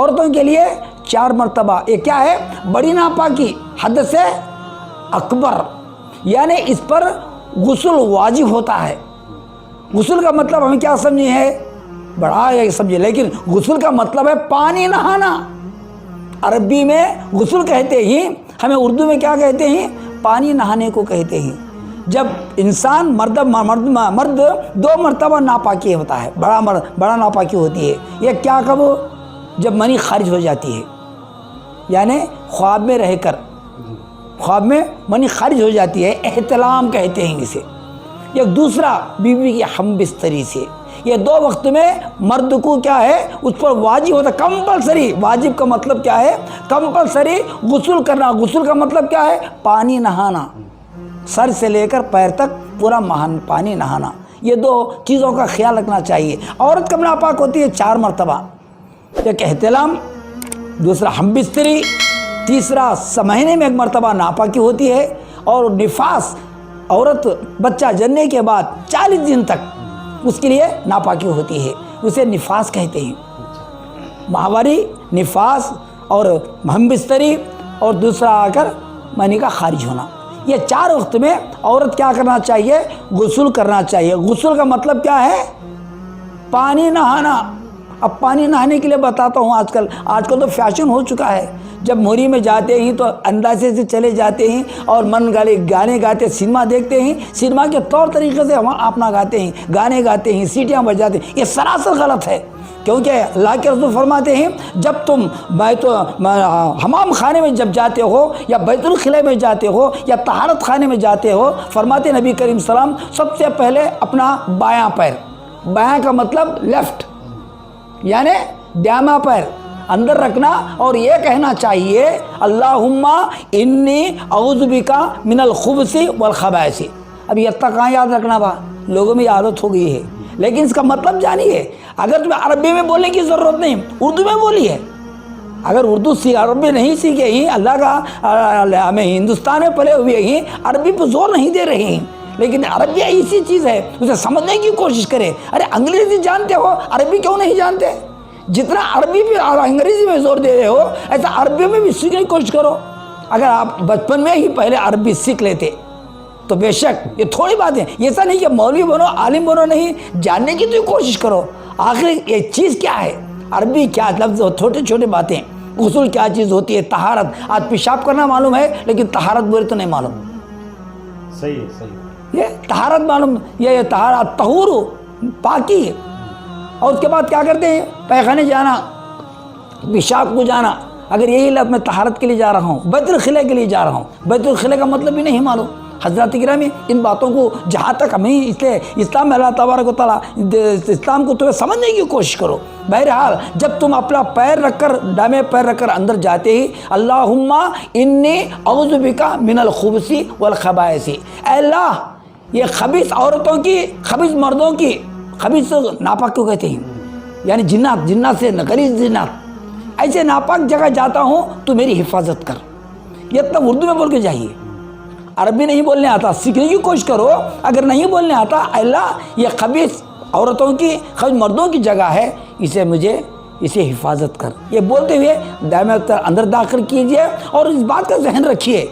عورتوں کے لیے 4 مرتبہ. یہ کیا ہے؟ بڑی ناپاکی، حد سے اکبر، یعنی اس پر غسل واجب ہوتا ہے. غسل کا مطلب ہمیں کیا سمجھے ہے؟ بڑا ہے سمجھے، لیکن غسل کا مطلب ہے پانی نہانا. عربی میں غسل کہتے ہی، ہمیں اردو میں کیا کہتے ہیں؟ پانی نہانے کو کہتے ہیں. جب انسان مرد 2 مرتبہ ناپاکی ہوتا ہے، بڑا ناپاکی ہوتی ہے. یہ کیا کب؟ جب منی خارج ہو جاتی ہے، یعنی خواب میں رہ کر، خواب میں منی خارج ہو جاتی ہے، احتلام کہتے ہیں اسے. ایک دوسرا بیوی کی ہم بستری سے. یہ 2 وقت میں مرد کو کیا ہے؟ اس پر واجب ہوتا ہے، کمپلسری. واجب کا مطلب کیا ہے؟ کمپلسری غسل کرنا. غسل کا مطلب کیا ہے؟ پانی نہانا، سر سے لے کر پیر تک پورا پانی نہانا. یہ 2 چیزوں کا خیال رکھنا چاہیے. عورت کب ناپاک ہوتی ہے؟ 4 مرتبہ. ایک احتلام، دوسرا ہم بستری، تیسرا مہینے میں 1 مرتبہ ناپاکی ہوتی ہے. اور نفاس، عورت بچہ جننے کے بعد 40 دن تک اس کے لیے ناپاکی ہوتی ہے، اسے نفاس کہتے ہیں. ماہواری، نفاس اور ہم بستری، اور دوسرا آ کر منی کا خارج ہونا. یہ 4 وقت میں عورت کیا کرنا چاہیے؟ غسل کرنا چاہیے. غسل کا مطلب کیا ہے؟ پانی نہانا. اب پانی نہانے کے لیے بتاتا ہوں. آج کل تو فیشن ہو چکا ہے. جب موری میں جاتے ہیں تو اندازے سے چلے جاتے ہیں اور گانے گاتے، سنیما دیکھتے ہیں، سنیما کے طور طریقے سے اپنا گاتے ہیں، گانے گاتے ہیں، سیٹیاں بجاتے ہیں. یہ سراسر غلط ہے. کیونکہ اللہ کے رسول فرماتے ہیں جب تم حمام خانے میں جب جاتے ہو یا بیت الخلا میں جاتے ہو یا طہارت خانے میں جاتے ہو، فرماتے نبی کریم صلی اللہ علیہ وسلم سب سے پہلے اپنا بایاں پیر، بایاں کا مطلب لیفٹ، یعنی دایاں پیر اندر رکھنا اور یہ کہنا چاہیے اللہم انی اعوذ بک من الخبث والخبائث. اب یہ تک کہاں یاد رکھنا با، لوگوں میں عادت ہو گئی ہے. لیکن اس کا مطلب جانیے. اگر تمہیں عربی میں بولنے کی ضرورت نہیں، اردو میں بولیے. اگر عربی نہیں سیکھے ہی، اللہ کا ہمیں ہندوستان میں پلے ہوئے ہی عربی پہ زور نہیں دے رہے ہیں، لیکن عربی ایسی چیز ہے اسے سمجھنے کی کوشش کرے. ارے انگریزی جانتے ہو، عربی کیوں نہیں جانتے؟ جتنا عربی پہ اور انگریزی میں زور دے رہے ہو، ایسا عربی میں بھی سیکھنے کی کوشش کرو. اگر آپ بچپن میں ہی پہلے عربی سیکھ لیتے تو بے شک یہ تھوڑی بات ہے. ایسا نہیں کہ مولوی بنو، عالم بنو، نہیں، جاننے کی تو کوشش کرو. آخر یہ چیز کیا ہے؟ عربی کیا لفظ، چھوٹے چھوٹے باتیں. غسل کیا چیز ہوتی ہے؟ طہارت. آج پیشاب کرنا معلوم ہے لیکن طہارت بولے تو نہیں معلوم. صحیح ہے، صحیح ہے. یہ طہارت معلوم، یہ طہارت، طہور، پاکی. اور اس کے بعد کیا کرتے ہیں؟ پیخانے جانا، پیشاب کو جانا. اگر یہی لفظ میں طہارت کے لیے جا رہا ہوں، بیت الخلا کے لیے جا رہا ہوں، بیت الخلا کا مطلب بھی نہیں معلوم. حضرات گرامی، ان باتوں کو جہاں تک ہمیں اس لیے اسلام میں اللہ تبارک و تعالیٰ اسلام کو تمہیں سمجھنے کی کوشش کرو. بہرحال جب تم اپنا پیر رکھ کر، دائیں پیر رکھ کر اندر جاتے ہی اللہم انی اعوذ بک من الخبث والخبائث. اے اللہ، یہ خبیث عورتوں کی، خبیث مردوں کی، خبیث ناپاک کو کہتے ہیں، یعنی جنات سے، غلیظ جنات، ایسے ناپاک جگہ جاتا ہوں تو میری حفاظت کر. یہ تب اردو میں بول کے جائیے. عربی نہیں بولنے آتا، سیکھنے کی کوشش کرو. اگر نہیں بولنے آتا، اللہ یہ خبیث عورتوں کی، خبیث مردوں کی جگہ ہے، اسے حفاظت کر. یہ بولتے ہوئے دائیں اندر داخل کیجئے. اور اس بات کا ذہن رکھیے،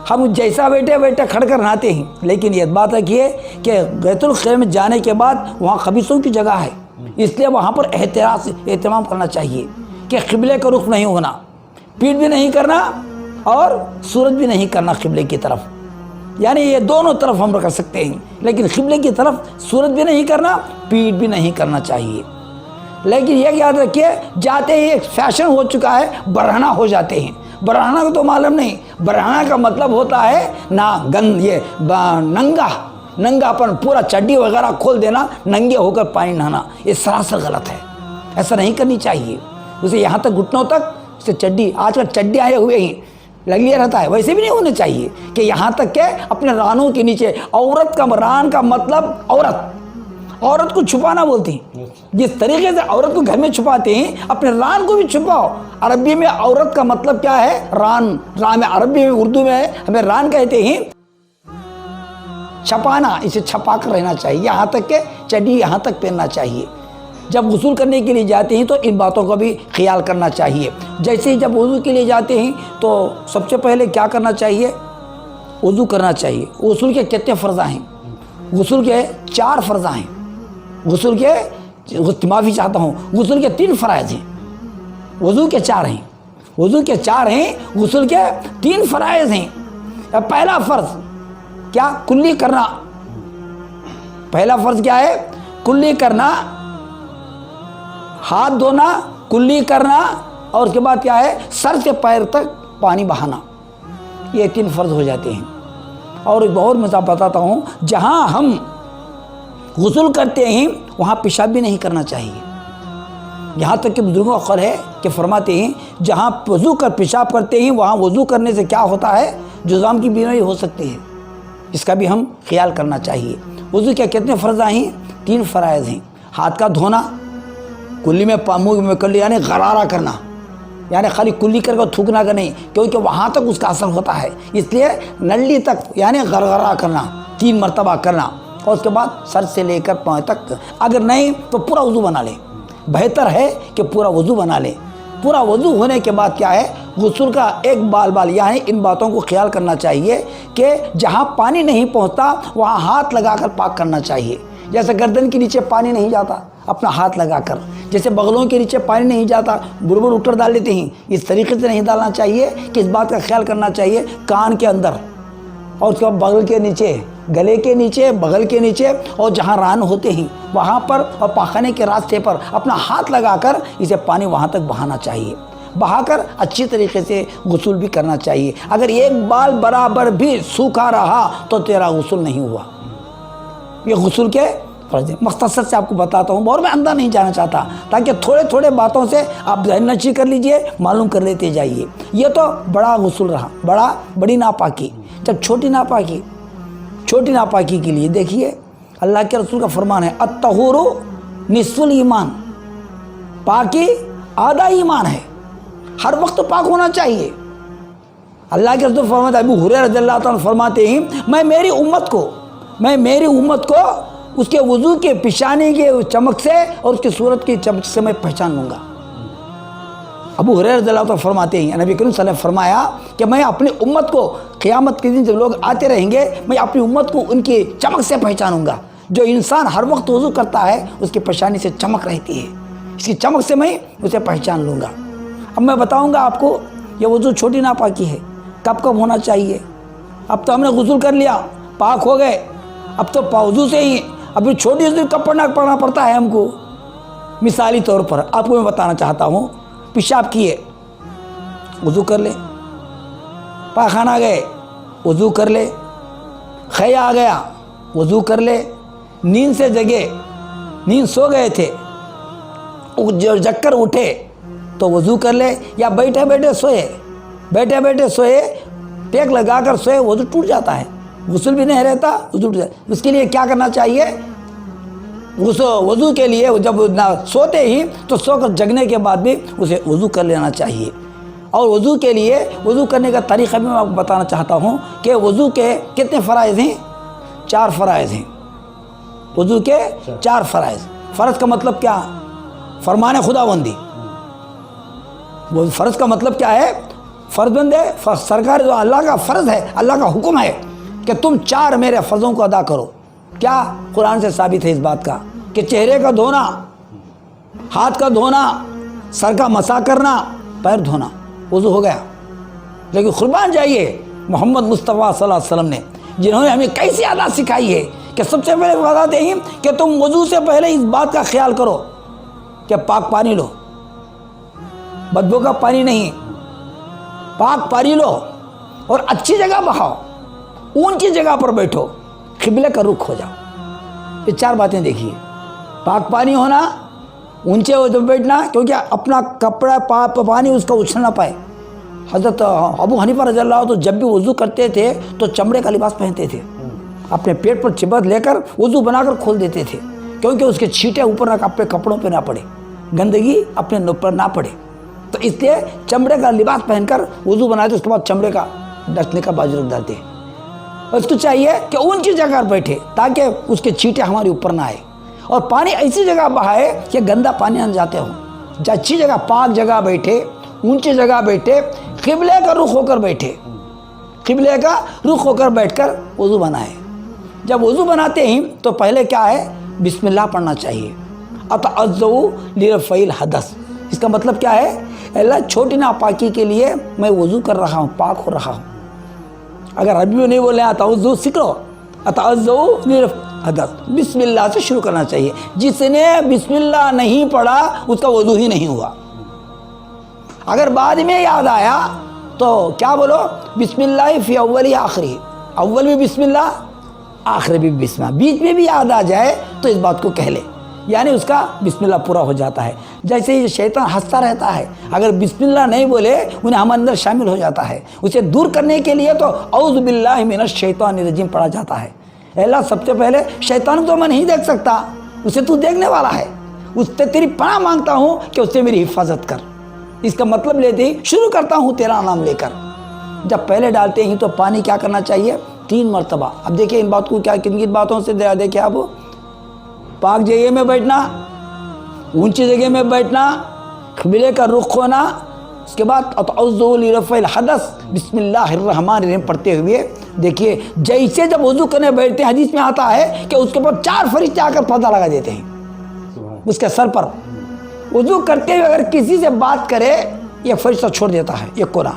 ہم جیسا بیٹھے کھڑ کر نہاتے ہیں، لیکن یہ بات رکھیے کہ بیت الخلا میں جانے کے بعد وہاں خبیثوں کی جگہ ہے، اس لیے وہاں پر اہتمام کرنا چاہیے کہ قبلے کا رخ نہیں ہونا، پیٹھ بھی نہیں کرنا اور سورج بھی نہیں کرنا قبلے کی طرف. یعنی یہ دونوں طرف ہم رکھ سکتے ہیں، لیکن قبلے کی طرف سورج بھی نہیں کرنا، پیٹھ بھی نہیں کرنا چاہیے. لیکن یہ یاد رکھیے، جاتے ہی ایک فیشن ہو چکا ہے، برہنہ ہو جاتے ہیں. برہنہ کو تو معلوم نہیں. برہنہ کا مطلب ہوتا ہے ننگا پن، پورا چڈی وغیرہ کھول دینا، ننگے ہو کر پانی نہانا. یہ سراسر غلط ہے، ایسا نہیں کرنی چاہیے. اسے یہاں تک گھٹنوں تک، اسے چڈی، آج کل چڈی آئے ہوئے ہیں، لگے رہتا ہے، ویسے بھی نہیں ہونے چاہیے کہ یہاں تک کہ اپنے رانوں کے نیچے. عورت کا ران کا مطلب عورت کو چھپانا بولتی ہیں. جس طریقے سے عورت کو گھر میں چھپاتے ہیں، اپنے ران کو بھی چھپاؤ. عربی میں عورت کا مطلب کیا ہے؟ ران میں عربی میں، اردو میں ہمیں ران کہتے ہیں. چھپانا، اسے چھپا کر رہنا چاہیے، یہاں تک کہ چڈی یہاں تک پہننا چاہیے. جب غسل کرنے کے لیے جاتے ہیں تو ان باتوں کا بھی خیال کرنا چاہیے. جیسے ہی جب وضو کے لیے جاتے ہیں تو سب سے پہلے کیا کرنا چاہیے؟ وضو کرنا چاہیے. غسل کے کتنے فرض ہیں؟ غسل کے 4 فرض ہیں. غسل کے معافی چاہتا ہوں، غسل کے 3 فرائض ہیں. وضو کے 4 ہیں، وضو کے 4 ہیں، غسل کے 3 فرائض ہیں. پہلا فرض کیا؟ کلی کرنا. پہلا فرض کیا ہے؟ کلی کرنا. ہاتھ دھونا، کلی کرنا، اور اس کے بعد کیا ہے؟ سر سے پیر تک پانی بہانا. یہ 3 فرض ہو جاتے ہیں. اور ایک اور مثال بتاتا ہوں، جہاں ہم غسل کرتے ہیں وہاں پیشاب بھی نہیں کرنا چاہیے. یہاں تک کہ بزرگوں کا قول ہے کہ فرماتے ہیں جہاں وضو کر پیشاب کرتے ہیں وہاں وضو کرنے سے کیا ہوتا ہے؟ جذام کی بیماری ہو سکتی ہے. اس کا بھی ہم خیال کرنا چاہیے. وضو کے کتنے فرض ہیں؟ 3 فرائض ہیں. ہاتھ کا دھونا، کلی میں منہ میں کلی یعنی غرارہ کرنا، یعنی خالی کلی کر کے تھوکنا کا نہیں، کیونکہ وہاں تک اس کا اثر ہوتا ہے. اس لیے نلی تک یعنی غرغرہ کرنا 3 مرتبہ کرنا. اور اس کے بعد سر سے لے کر پاؤں تک. اگر نہیں تو پورا وضو بنا لے. بہتر ہے کہ پورا وضو بنا لے. پورا وضو ہونے کے بعد کیا ہے؟ غسل کا ایک بال یعنی ان باتوں کو خیال کرنا چاہیے کہ جہاں پانی نہیں پہنچتا وہاں ہاتھ لگا کر پاک کرنا چاہیے. جیسے گردن کے نیچے پانی نہیں جاتا، اپنا ہاتھ لگا کر. جیسے بغلوں کے نیچے پانی نہیں جاتا، بربر اٹر ڈال لیتے ہیں، اس طریقے سے نہیں ڈالنا چاہیے. کہ اس بات کا خیال کرنا چاہیے کان کے اندر، اور اس کے بعد بغل کے نیچے، گلے کے نیچے، بغل کے نیچے، اور جہاں ران ہوتے ہیں وہاں پر، اور پاخانے کے راستے پر اپنا ہاتھ لگا کر اسے پانی وہاں تک بہانا چاہیے. بہا کر اچھی طریقے سے غسل بھی کرنا چاہیے. اگر ایک بال برابر بھی سوکھا رہا تو تیرا غسل نہیں ہوا. یہ غسل کے فرض. مختصر سے آپ کو بتاتا ہوں اور میں اندر نہیں جانا چاہتا تاکہ تھوڑے تھوڑے باتوں سے آپ ذہن نشی کر لیجئے، معلوم کر لیتے جائیے. یہ تو بڑا غسل رہا، بڑی ناپاکی. جب چھوٹی ناپاکی کے لیے دیکھیے اللہ کے رسول کا فرمان ہے الطہور نصف الایمان. پاکی آدھا ایمان ہے. ہر وقت پاک ہونا چاہیے. اللہ کے رسول فرماتے ہیں، ابو ہریرہ رضی اللہ تعالیٰ فرماتے ہیں میں میری امت کو اس کے وضو کے پیشانی کے چمک سے اور اس کی صورت کی چمک سے میں پہچان لوں گا. ابو ہریرہ رضی اللہ تعالیٰ فرماتے ہیں نبی کریم صلی اللہ علیہ وسلم فرمایا کہ میں اپنی امت کو قیامت کے دن جب لوگ آتے رہیں گے میں اپنی امت کو ان کی چمک سے پہچانوں گا. جو انسان ہر وقت وضو کرتا ہے اس کی پیشانی سے چمک رہتی ہے، اس کی چمک سے میں اسے پہچان لوں گا. اب میں بتاؤں گا آپ کو یہ وضو چھوٹی ناپاکی ہے، کب ہونا چاہیے. اب تو ہم نے غسل کر لیا، پاک ہو گئے، اب تو وضو سے ہی ابھی چھوٹی سی کب پڑھنا پڑتا ہے ہم کو. مثالی طور پر آپ کو میں بتانا چاہتا ہوں، پیشاب کیے وضو کر لے، پاخانہ گئے وضو کر لے، خیا آ گیا وضو کر لے، نیند سے جگے، نیند سو گئے تھے جگ کر اٹھے تو وضو کر لے، یا بیٹھے بیٹھے سوئے ٹیک لگا کر سوئے وضو ٹوٹ جاتا ہے، غسل بھی نہیں رہتا، وضو ٹوٹ جاتا. اس کے لیے کیا کرنا چاہیے؟ وضو کے لیے جب سوتے ہی تو سو کر جگنے کے بعد بھی اسے وضو کر لینا چاہیے. اور وضو کے لیے وضو کرنے کا طریقہ بھی میں آپ کو بتانا چاہتا ہوں کہ وضو کے کتنے فرائض ہیں؟ 4 فرائض ہیں. وضو کے 4 فرائض. فرض کا مطلب کیا؟ فرمان خداوندی. وہ فرض کا مطلب کیا ہے؟ فرض بند ہے، سرکار جو اللہ کا فرض ہے، اللہ کا حکم ہے کہ تم 4 میرے فرضوں کو ادا کرو. کیا؟ قرآن سے ثابت ہے اس بات کا کہ چہرے کا دھونا، ہاتھ کا دھونا، سر کا مسح کرنا، پیر دھونا، وضو ہو گیا. لیکن قربان جائیے محمد مصطفیٰ صلی اللہ علیہ وسلم نے جنہوں نے ہمیں کیسی عادت سکھائی ہے کہ سب سے پہلے بتاتے ہیں کہ تم وضو سے پہلے اس بات کا خیال کرو کہ پاک پانی لو، بدبو کا پانی نہیں، پاک پانی لو اور اچھی جگہ بہاؤ، اونچی جگہ پر بیٹھو، قبلے کا رخ ہو جاؤ. یہ 4 باتیں دیکھیے. پاک پانی ہونا، اونچے ہو جب بیٹھنا، کیونکہ اپنا کپڑا پانی اس کا اچھل نہ پائے. حضرت ابو حنیفہ رضی اللہ عنہ تو جب بھی وضو کرتے تھے تو چمڑے کا لباس پہنتے تھے، اپنے پیٹ پر چبت لے کر وضو بنا کر کھول دیتے تھے کیونکہ اس کے چھینٹے اوپر اپنے کپڑوں پہ نہ پڑے، گندگی اپنے پر نہ پڑے. تو اس لیے چمڑے کا لباس پہن کر وضو بناتے، اس کے بعد چمڑے کا ڈسنے کا باجو رکھ ڈالتے. اس کو چاہیے کہ اونچی جگہ پر بیٹھے تاکہ اس کے چھینٹے ہمارے اوپر نہ آئے. اور پانی ایسی جگہ بہائے کہ گندا پانی نہ جاتے ہو. اچھی جگہ، پاک جگہ بیٹھے، اونچی جگہ بیٹھے، قبلے کا رخ ہو کر بیٹھے، قبلے کا رخ ہو کر بیٹھ کر وضو بنائے. جب وضو بناتے ہیں تو پہلے کیا ہے؟ بسم اللہ پڑھنا چاہیے. اتعوذ لرفع الحدث، اس کا مطلب کیا ہے؟ اللہ چھوٹی ناپاکی کے لیے میں وضو کر رہا ہوں، پاک ہو رہا ہوں. اگر ابھی بھی نہیں بولے اتعوذ، سیکھ لو. اتعوذ لرفع الحدث، بسم اللہ سے شروع کرنا چاہیے. جس نے بسم اللہ نہیں پڑھا اس کا وضو ہی نہیں ہوا. اگر بعد میں یاد آیا تو کیا بولو؟ بسم اللہ فی اولی آخری، اول بھی بسم اللہ، آخر بھی بسم اللہ. بیچ میں بھی یاد آ جائے تو اس بات کو کہہ لے، یعنی اس کا بسم اللہ پورا ہو جاتا ہے. جیسے یہ شیطان ہنستا رہتا ہے، اگر بسم اللہ نہیں بولے انہیں ہم اندر شامل ہو جاتا ہے. اسے دور کرنے کے لیے تو اعوذ باللہ من الشیطان الرجیم پڑھا جاتا ہے. اے اللہ سب سے پہلے شیطان کو میں نہیں دیکھ سکتا، اسے تو دیکھنے والا ہے، اس سے تیری پناہ مانگتا ہوں کہ اس سے میری حفاظت کر. اس کا مطلب لیتے ہی شروع کرتا ہوں تیرا نام لے کر. جب پہلے ڈالتے ہیں تو پانی کیا کرنا چاہیے؟ 3 مرتبہ. اب دیکھیں ان بات کو کیا، کن کن باتوں سے دیکھیں آپ. پاک جگہ میں بیٹھنا، اونچی جگہ میں بیٹھنا، قبلے کا رخ ہونا، اس کے بعد اتعوذ لرفع الحدث، بسم اللہ الرحمن الرحیم پڑھتے ہوئے. دیکھیے جیسے جب وضو کرنے بیٹھتے ہیں حدیث میں آتا ہے کہ اس کے اوپر 4 فرشتے آ کر پردہ لگا دیتے ہیں اس کے سر پر. وضو کرتے ہوئے اگر کسی سے بات کرے یہ فرشتہ چھوڑ دیتا ہے ایک کونا.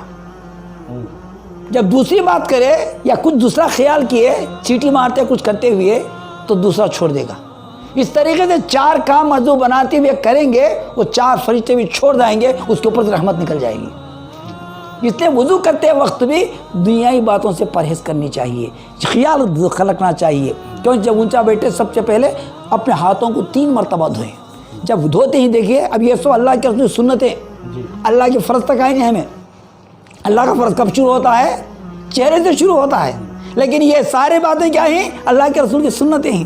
جب دوسری بات کرے یا کچھ دوسرا خیال کیے، چیٹی مارتے کچھ کرتے ہوئے تو دوسرا چھوڑ دے گا. اس طریقے سے 4 کام وضو بناتے ہوئے کریں گے، وہ 4 فرشتے بھی چھوڑ جائیں گے، اس کے اوپر رحمت نکل جائے گی. اس لیے وضو کرتے وقت بھی دنیائی باتوں سے پرہیز کرنی چاہیے، خیال رکھنا چاہیے. کیوں؟ جب اونچا بیٹھے سب سے پہلے اپنے ہاتھوں کو 3 مرتبہ دھوئیں. جب دھوتے ہی دیکھیے، اب یہ سب اللہ کے رسول کی سنتیں، اللہ کے فرض تک آئیں گے. ہمیں اللہ کا فرض کب شروع ہوتا ہے؟ چہرے سے شروع ہوتا ہے. لیکن یہ سارے باتیں کیا ہیں؟ اللہ کے رسول کی سنتیں ہیں.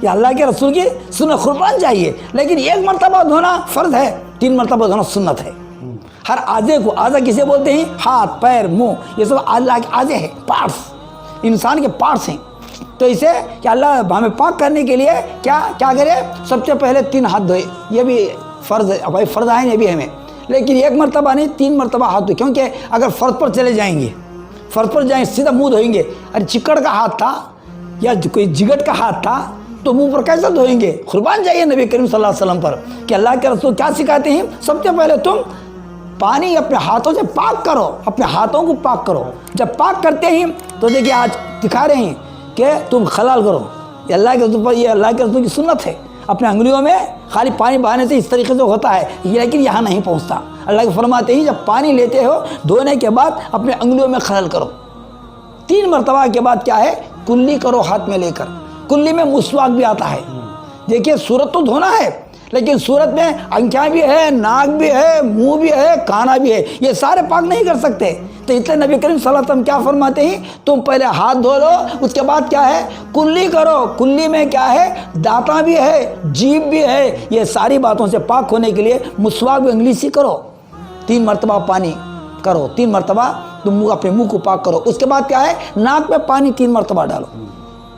یہ اللہ کے رسول کی سنت قربان چاہیے. لیکن 1 مرتبہ دھونا فرض ہے، 3 مرتبہ دھونا سنت ہے. ہر اعضے کو، اعضا کسے بولتے ہیں؟ ہاتھ، پیر، منہ، یہ سب اللہ کے اعضے ہیں، پارٹس، انسان کے پارٹس ہیں. تو اسے کہ اللہ ہمیں پاک کرنے کے لیے کیا کرے؟ سب سے پہلے 3 ہاتھ دھوئے. یہ بھی فرض ہے بھائی، فرض آئیں یہ بھی ہمیں، لیکن 1 مرتبہ نہیں 3 مرتبہ ہاتھ دھوئے. کیونکہ اگر فرض پر چلے جائیں گے، فرض پر جائیں سیدھا منہ دھوئیں گے، ارے چکڑ کا ہاتھ تھا یا کوئی جگٹ کا ہاتھ تھا تو منہ پر کیسے دھوئیں گے؟ قربان جائیے نبی کریم صلی اللہ علیہ وسلم پر کہ اللہ کے رسول کیا سکھاتے ہیں؟ سب سے پہلے تم پانی اپنے ہاتھوں سے پاک کرو، اپنے ہاتھوں کو پاک کرو. جب پاک کرتے ہیں تو دیکھیے آج دکھا رہے ہیں کہ تم خلال کرو. یہ اللہ کے رسول پر، یہ اللہ کے رسول کی سنت ہے. اپنے انگلیوں میں خالی پانی بہانے سے اس طریقے سے ہوتا ہے، لیکن یہاں نہیں پہنچتا. اللہ کے فرماتے ہیں جب پانی لیتے ہو دھونے کے بعد اپنے انگلیوں میں خلال کرو. 3 مرتبہ کے بعد کیا ہے؟ کلی کرو ہاتھ میں لے کر. کلی میں مسواک بھی آتا ہے. دیکھیے صورت تو دھونا ہے، لیکن صورت میں آنکھیں بھی ہے، ناک بھی ہے، منہ بھی ہے، کانا بھی ہے، یہ سارے پاک نہیں کر سکتے. تو اس لیے نبی کریم صلی اللہ علیہ وسلم کیا فرماتے ہیں؟ تم پہلے ہاتھ دھو لو، اس کے بعد کیا ہے؟ کلی کرو. کلی میں کیا ہے؟ دانتاں بھی ہے، جیب بھی ہے. یہ ساری باتوں سے پاک ہونے کے لیے مسواک بھی انگلیسی کرو. 3 مرتبہ پانی کرو، 3 مرتبہ تم اپنے منہ کو پاک کرو. اس کے بعد کیا ہے؟ ناک میں پانی 3 مرتبہ ڈالو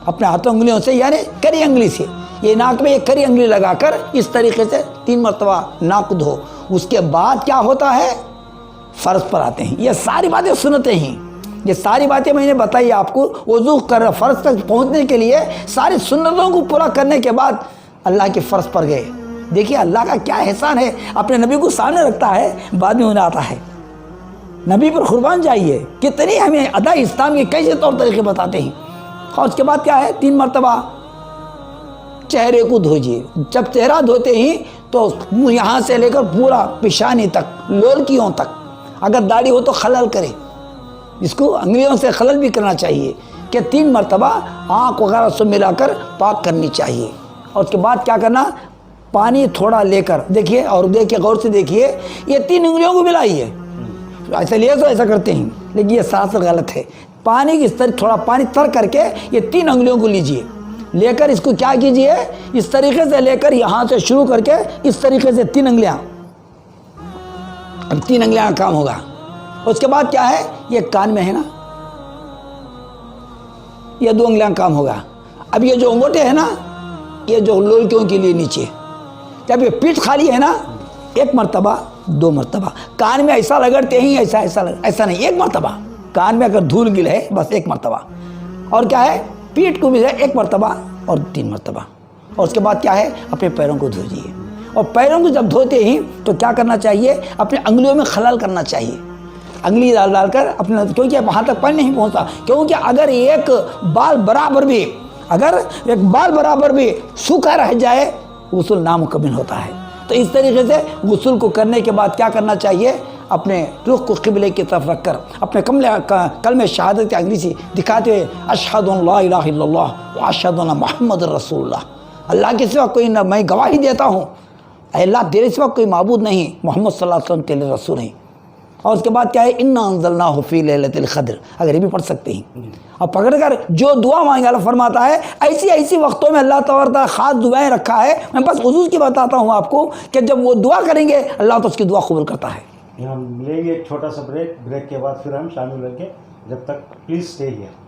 اپنے ہاتھوں انگلیوں سے، یعنی کری انگلی سے. یہ ناک میں ایک کری انگلی لگا کر اس طریقے سے 3 مرتبہ ناک دھو. اس کے بعد کیا ہوتا ہے؟ فرض پر آتے ہیں. یہ ساری باتیں سنتیں ہیں. یہ ساری باتیں میں نے بتائی آپ کو. وضو کر فرض تک پہنچنے کے لیے ساری سنتوں کو پورا کرنے کے بعد اللہ کے فرض پر گئے. دیکھیے اللہ کا کیا احسان ہے، اپنے نبی کو سامنے رکھتا ہے، بعد میں انہیں آتا ہے. نبی پر قربان جائیے، کتنی ہمیں ادا اسلام کے کیسے طور طریقے بتاتے ہیں. اور اس کے بعد کیا ہے؟ 3 مرتبہ چہرے کو دھوجیے. جب چہرہ دھوتے ہی تو منہ یہاں سے لے کر پورا پیشانی تک، لولکیوں تک. اگر داڑھی ہو تو خلل کرے، اس کو انگلیوں سے خلل بھی کرنا چاہیے کہ 3 مرتبہ آنکھ وغیرہ سے ملا کر پاک کرنی چاہیے. اور اس کے بعد کیا کرنا؟ پانی تھوڑا لے کر دیکھیے، اور دیکھیے غور سے دیکھیے، یہ 3 انگلیوں کو ملائیے. ایسا لیے تو ایسا کرتے ہیں، لیکن یہ ساتھ غلط ہے. پانی کی اس طرح تھوڑا پانی تر کر کے یہ 3 انگلیوں کو لیجئے. لے کر اس کو کیا کیجئے؟ اس طریقے سے لے کر یہاں سے شروع کر کے اس طریقے سے 3 انگلیاں، اب 3 انگلیاں کام ہوگا. اس کے بعد کیا ہے؟ یہ کان میں ہے نا، یہ 2 انگلیاں کام ہوگا. اب یہ جو انگوٹھے ہیں نا، یہ جو لوڑکیوں کے لیے نیچے، جب یہ پیٹھ خالی ہے نا، ایک مرتبہ 2 مرتبہ، کان میں ایسا رگڑتے ہیں، ایسا نہیں، ایک مرتبہ کان میں اگر دھول گل ہے بس 1 مرتبہ، اور کیا ہے پیٹھ کو بھی ہے 1 مرتبہ اور 3 مرتبہ، اور اس کے بعد کیا ہے اپنے پیروں کو دھوجیے، اور پیروں کو جب دھوتے ہیں تو کیا کرنا چاہیے، اپنے انگلیوں میں خلل کرنا چاہیے، انگلی ڈال کر اپنے، کیونکہ وہاں تک پانی نہیں پہنچتا، کیونکہ اگر ایک بال برابر بھی سوکھا رہ جائے غسل نامکمل ہوتا ہے۔ تو اس طریقے سے غسل کو کرنے کے بعد کیا کرنا چاہیے، اپنے رخ کو قبلے کی طرف رکھ کر اپنے کلمہ شہادت انگریزی دکھاتے ہوئے اشہد ان لا الہ الا اللہ و اشہد ان محمد رسول اللہ، اللہ کے سوا کوئی نہ، میں گواہی دیتا ہوں اے اللہ تیرے سوا کوئی معبود نہیں، محمد صلی اللہ علیہ وسلم تیرے رسول ہیں، اور اس کے بعد کیا ہے انا انزلناہ فی لیلۃ القدر، اگر یہ بھی پڑھ سکتے ہیں، اور پکڑ کر جو دعا مانگے، اللہ فرماتا ہے ایسی وقتوں میں اللہ تعالیٰ خاص دعائیں رکھا ہے، میں بس خصوص کی بتاتا ہوں آپ کو کہ جب وہ دعا کریں گے اللہ تو اس کی دعا قبول کرتا ہے۔ ہم لیں گے ایک چھوٹا سا بریک کے بعد پھر ہم شامل ہوں گے، جب تک پلیز اسٹے ہیئر۔